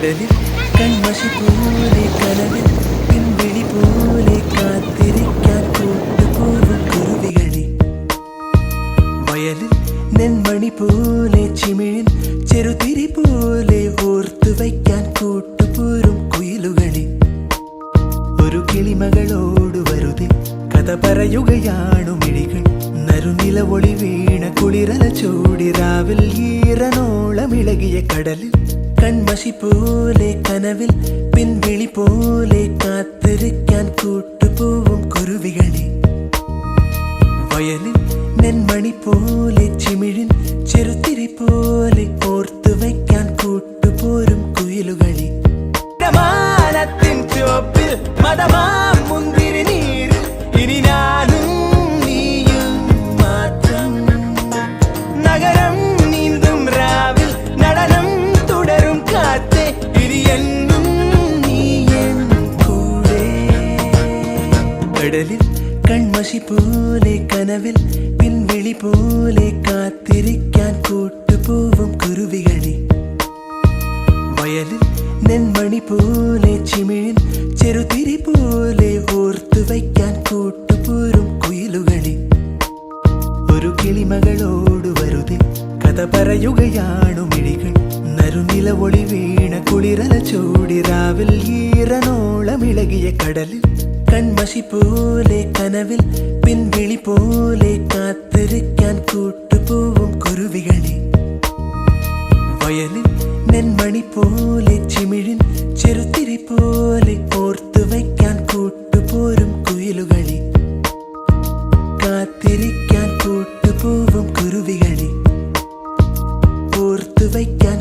കടലിൽ കൺമഷി പോലെ കനവിൽ പിൻവിളി പോലെ കാത്തിരിക്കാൻ കൂട്ടുപോകും കുരുവികളെ. വയലിൽ നെന്മണി പോലെ ചിമിഴിൻ ചെറുതിരി പോലെ ഓർത്തു വയ്ക്കാൻ കൂട്ടുപോരും കുയിലുകളെ. ഒരു കിളിമകളോട് വെറുതെ കഥ പറയുകയാണു മിഴികൾ. നറുനിലവൊളി വീണ കുളിരല ചൂടി രാവിൽ ഈറനോളമിളകിയ കടലിൽ കൺമഷി പോലെ കനവിൽ പിൻവിളി പോലെ കാത്തിരിക്കാൻ കൂട്ടുപോവും കുരുവികളെ. വയലിൽ നെന്മണി പോലെ ചിമിഴിൻ ചെറുതിരി പോലെ ഓർത്തു വയ്ക്കാൻ കൂട്ടുപോരും കുയിലുകളെ. മാനത്തിൻ ചോപ്പിൽ മതമാം മുന്തിരി നീരിൽ ഇനി ഞാനും നീയും മാത്രം. നഗരം നീന്തും രാവിൽ നടനം തുടരും കാറ്റേ ഇനി എന്നും നീയൻ കൂടെ. കടലിൽ കൺമഷി പോലെ കനവിൽ പിൻവിളി പോലെ കാത്തിരിക്കാൻ കൂട്ടുപോവും കുരുവികളെ. വയലിൽ നെന്മണി പോലെ ചിമിഴിൻ ചെറുതിരി പോലെ ഓർത്തു വയ്ക്കാൻ കൂട്ടുപോരും കുയിലുകളെ. ഒരു കിളിമകളോട് വെറുതെ കഥ പറയുകയാണു മിഴികൾ. നറുനിലവൊളി വീണ കുളിരല ചൂടി രാവിൽ ഈറനോളമിളകിയ കടലിൽ കൺമഷി പോലെ കനവിൽ പിൻവിളി പോലെ കാത്തിരിക്കാൻ കൂട്ടുപോവും കുരുവികളെ. വയലിൽ നെന്മണി പോലെ ചിമിഴിൻ ചെറുതിരി പോലെ ഓർത്തു വയ്ക്കാൻ കൂട്ടുപോരും കുയിലുകളെ. കാത്തിരിക്കാൻ കൂട്ടുപോവും കുരുവികളെ. ഓർത്തു വയ്ക്കാൻ